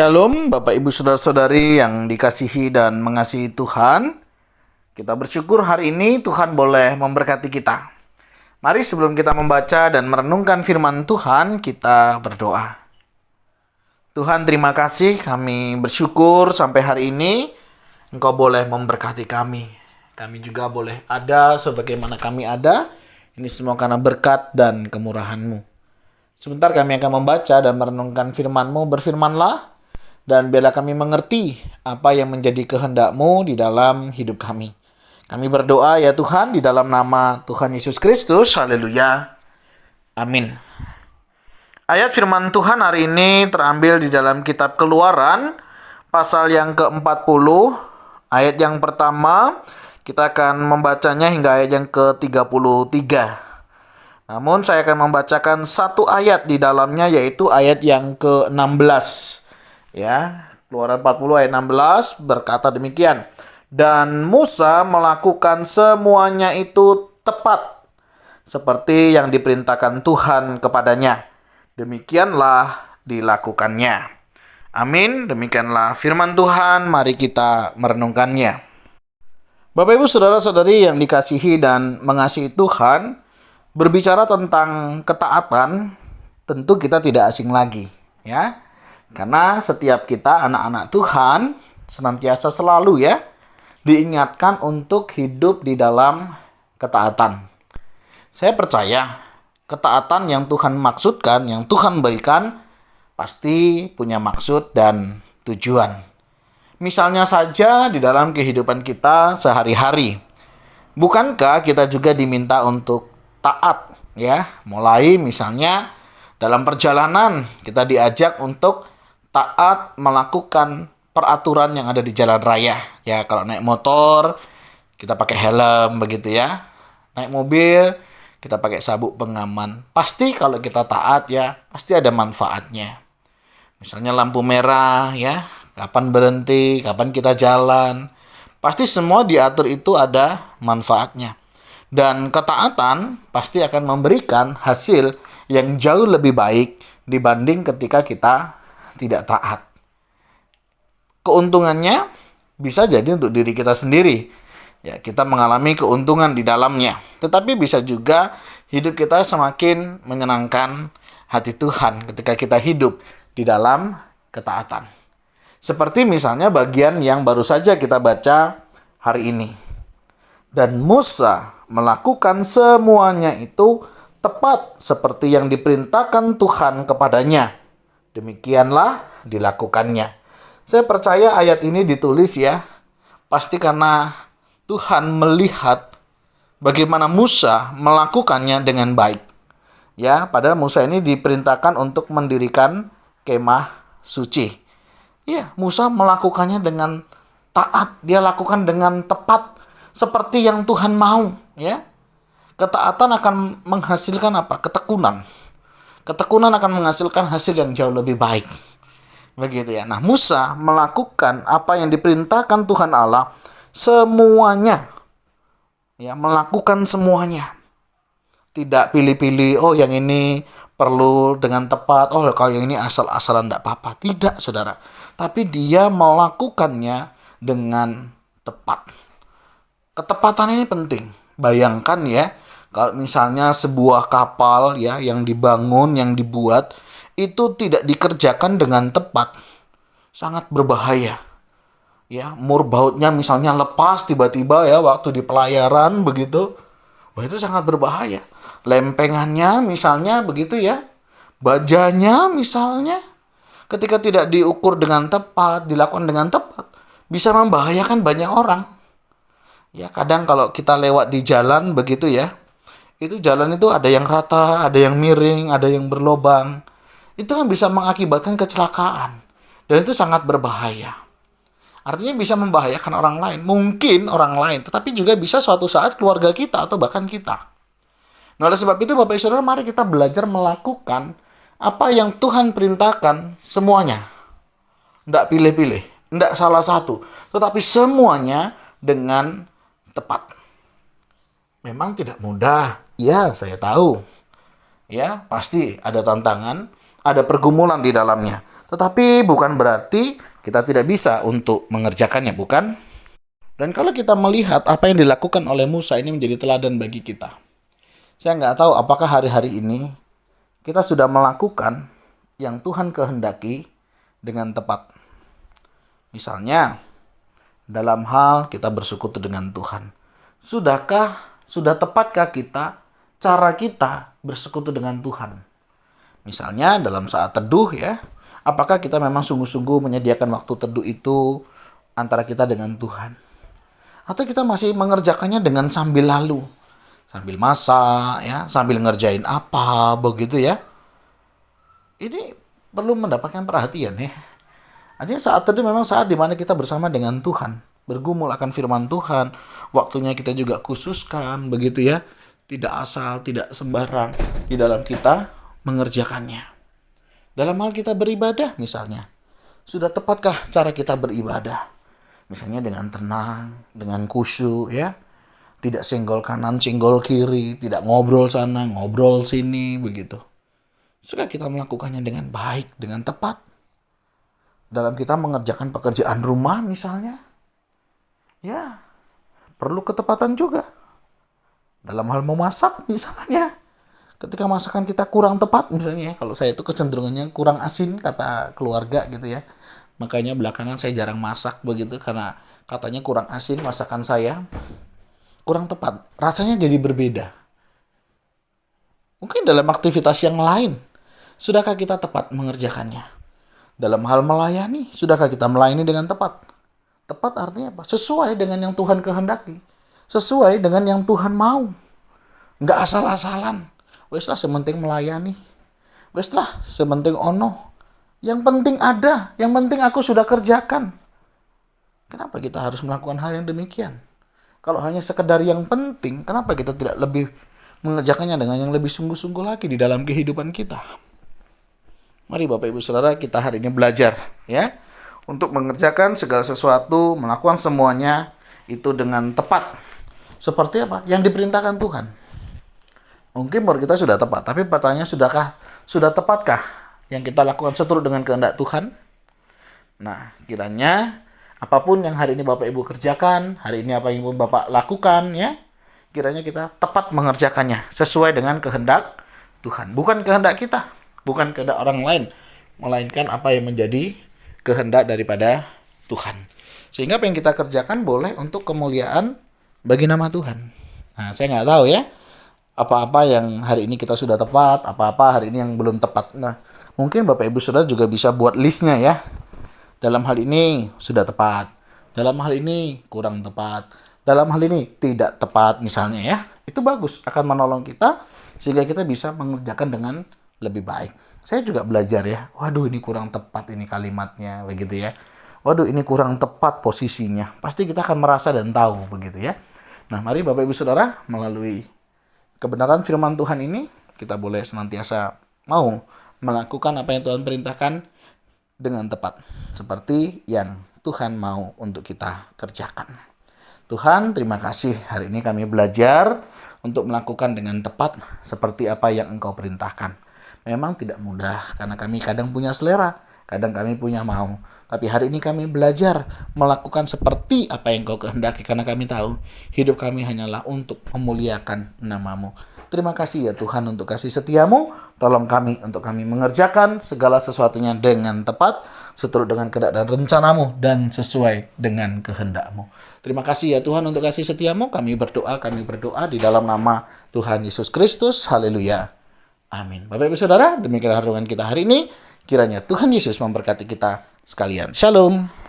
Shalom, Bapak Ibu Saudara-saudari yang dikasihi dan mengasihi Tuhan. Kita bersyukur hari ini Tuhan boleh memberkati kita. Mari sebelum kita membaca dan merenungkan firman Tuhan, kita berdoa. Tuhan, terima kasih, kami bersyukur sampai hari ini Engkau boleh memberkati kami. Kami juga boleh ada sebagaimana kami ada. Ini semua karena berkat dan kemurahan-Mu. Sebentar kami akan membaca dan merenungkan firman-Mu. Berfirmanlah, dan biarlah kami mengerti apa yang menjadi kehendak-Mu di dalam hidup kami. Kami berdoa ya Tuhan di dalam nama Tuhan Yesus Kristus. Haleluya. Amin. Ayat firman Tuhan hari ini terambil di dalam kitab Keluaran pasal yang ke-40. Ayat yang pertama kita akan membacanya hingga ayat yang ke-33. Namun saya akan membacakan satu ayat di dalamnya, yaitu ayat yang ke-16. Ya, Keluaran 40 ayat 16 berkata demikian. Dan Musa melakukan semuanya itu tepat seperti yang diperintahkan Tuhan kepadanya. Demikianlah dilakukannya. Amin. Demikianlah firman Tuhan. Mari kita merenungkannya. Bapak Ibu Saudara-saudari yang dikasihi dan mengasihi Tuhan, berbicara tentang ketaatan, tentu kita tidak asing lagi, ya. Karena setiap kita anak-anak Tuhan senantiasa selalu diingatkan untuk hidup di dalam ketaatan. Saya percaya ketaatan yang Tuhan maksudkan, yang Tuhan berikan, pasti punya maksud dan tujuan. Misalnya saja di dalam kehidupan kita sehari-hari. Bukankah kita juga diminta untuk taat, mulai misalnya dalam perjalanan kita diajak untuk taat melakukan peraturan yang ada di jalan raya. Ya, kalau naik motor kita pakai helm begitu ya. Naik mobil kita pakai sabuk pengaman. Pasti kalau kita taat pasti ada manfaatnya. Misalnya lampu merah kapan berhenti, kapan kita jalan. Pasti semua diatur itu ada manfaatnya. Dan ketaatan pasti akan memberikan hasil yang jauh lebih baik dibanding ketika kita tidak taat. Keuntungannya bisa jadi untuk diri kita sendiri. Ya, kita mengalami keuntungan di dalamnya. Tetapi bisa juga hidup kita semakin menyenangkan hati Tuhan ketika kita hidup di dalam ketaatan. Seperti misalnya bagian yang baru saja kita baca hari ini. Dan Musa melakukan semuanya itu tepat seperti yang diperintahkan Tuhan kepadanya. Demikianlah dilakukannya. Saya percaya ayat ini ditulis pasti karena Tuhan melihat bagaimana Musa melakukannya dengan baik. Ya, padahal Musa ini diperintahkan untuk mendirikan kemah suci. Ya, Musa melakukannya dengan taat, dia lakukan dengan tepat seperti yang Tuhan mau, Ketaatan akan menghasilkan apa? Ketekunan. Ketekunan akan menghasilkan hasil yang jauh lebih baik. Begitu ya. Nah, Musa melakukan apa yang diperintahkan Tuhan Allah semuanya. Ya, melakukan semuanya. Tidak pilih-pilih, oh yang ini perlu dengan tepat, oh kalau yang ini asal-asalan tidak apa-apa. Tidak, saudara. Tapi dia melakukannya dengan tepat. Ketepatan ini penting. Bayangkan kalau misalnya sebuah kapal yang dibangun, yang dibuat, itu tidak dikerjakan dengan tepat, sangat berbahaya. Ya, mur bautnya misalnya lepas tiba-tiba waktu di pelayaran begitu. Wah, itu sangat berbahaya. Lempengannya misalnya begitu bajanya misalnya, ketika tidak diukur dengan tepat, dilakukan dengan tepat, bisa membahayakan banyak orang. Ya, kadang kalau kita lewat di jalan begitu itu jalan itu ada yang rata, ada yang miring, ada yang berlobang. Itu kan bisa mengakibatkan kecelakaan. Dan itu sangat berbahaya. Artinya bisa membahayakan orang lain. Mungkin orang lain, tetapi juga bisa suatu saat keluarga kita atau bahkan kita. Nah, oleh sebab itu Bapak Ibu Saudara, mari kita belajar melakukan apa yang Tuhan perintahkan semuanya. Tidak pilih-pilih, tidak salah satu. Tetapi semuanya dengan tepat. Memang tidak mudah. Ya, saya tahu. Ya, pasti ada tantangan. ada pergumulan di dalamnya. Tetapi bukan berarti kita tidak bisa untuk mengerjakannya, bukan? Dan kalau kita melihat apa yang dilakukan oleh Musa ini menjadi teladan bagi kita. Saya nggak tahu apakah hari-hari ini kita sudah melakukan yang Tuhan kehendaki dengan tepat. Misalnya, dalam hal kita bersekutu dengan Tuhan. Sudah tepatkah cara kita bersekutu dengan Tuhan? Misalnya dalam saat teduh ya, apakah kita memang sungguh-sungguh menyediakan waktu teduh itu antara kita dengan Tuhan? Atau kita masih mengerjakannya dengan sambil lalu? Sambil masak ya, sambil ngerjain apa begitu ya. Ini perlu mendapatkan perhatian ya. Artinya saat teduh memang saat dimana kita bersama dengan Tuhan, bergumul akan firman Tuhan, waktunya kita juga khususkan begitu ya. Tidak asal, tidak sembarang di dalam kita mengerjakannya. Dalam hal kita beribadah misalnya, sudah tepatkah cara kita beribadah? Misalnya dengan tenang, dengan khusyuk ya. Tidak senggol kanan, senggol kiri, tidak ngobrol sana, ngobrol sini, begitu. Suka kita melakukannya dengan baik, dengan tepat. Dalam kita mengerjakan pekerjaan rumah misalnya, ya perlu ketepatan juga. Dalam hal memasak misalnya, ketika masakan kita kurang tepat misalnya, kalau saya itu kecenderungannya kurang asin kata keluarga gitu ya. Makanya belakangan saya jarang masak begitu karena katanya kurang asin masakan saya. Kurang tepat, rasanya jadi berbeda. Mungkin dalam aktivitas yang lain, sudahkah kita tepat mengerjakannya? Dalam hal melayani, sudahkah kita melayani dengan tepat? Tepat artinya apa? Sesuai dengan yang Tuhan kehendaki. Sesuai dengan yang Tuhan mau. Nggak asal-asalan. Weslah sementing melayani. Weslah sementing ono. Yang penting ada. Yang penting aku sudah kerjakan. Kenapa kita harus melakukan hal yang demikian? Kalau hanya sekedar yang penting, kenapa kita tidak lebih mengerjakannya dengan yang lebih sungguh-sungguh lagi di dalam kehidupan kita? Mari Bapak Ibu Saudara, kita hari ini belajar ya untuk mengerjakan segala sesuatu, melakukan semuanya itu dengan tepat. Seperti apa? Yang diperintahkan Tuhan. Mungkin menurut kita sudah tepat, tapi pertanyaannya sudah tepatkah yang kita lakukan seturut dengan kehendak Tuhan? Nah, kiranya apapun yang hari ini Bapak Ibu kerjakan, hari ini apa yang Bapak lakukan ya, kiranya kita tepat mengerjakannya sesuai dengan kehendak Tuhan. Bukan kehendak kita, bukan kehendak orang lain, melainkan apa yang menjadi kehendak daripada Tuhan. Sehingga apa yang kita kerjakan boleh untuk kemuliaan bagi nama Tuhan. Nah, saya nggak tahu ya, apa-apa yang hari ini kita sudah tepat, apa-apa hari ini yang belum tepat. Nah, mungkin Bapak Ibu Saudara juga bisa buat listnya ya. Dalam hal ini sudah tepat. Dalam hal ini kurang tepat. Dalam hal ini tidak tepat misalnya ya. Itu bagus. Akan menolong kita sehingga kita bisa mengerjakan dengan lebih baik. Saya juga belajar ya. Waduh ini kurang tepat ini kalimatnya. Begitu ya. Waduh ini kurang tepat posisinya. Pasti kita akan merasa dan tahu begitu ya. Nah mari Bapak Ibu Saudara melalui kebenaran firman Tuhan ini. Kita boleh senantiasa mau melakukan apa yang Tuhan perintahkan dengan tepat, seperti yang Tuhan mau untuk kita kerjakan. Tuhan, terima kasih hari ini kami belajar untuk melakukan dengan tepat seperti apa yang Engkau perintahkan. Memang tidak mudah karena kami kadang punya selera, kadang kami punya mau. Tapi hari ini kami belajar melakukan seperti apa yang Engkau kehendaki karena kami tahu hidup kami hanyalah untuk memuliakan nama-Mu. Terima kasih ya Tuhan untuk kasih setiamu. Tolong kami untuk kami mengerjakan segala sesuatunya dengan tepat, seturut dengan kehendak dan rencanamu, dan sesuai dengan kehendak-Mu. Terima kasih ya Tuhan untuk kasih setiamu. Kami berdoa di dalam nama Tuhan Yesus Kristus. Haleluya. Amin. Bapak Ibu Saudara, demikian renungan kita hari ini. Kiranya Tuhan Yesus memberkati kita sekalian. Shalom.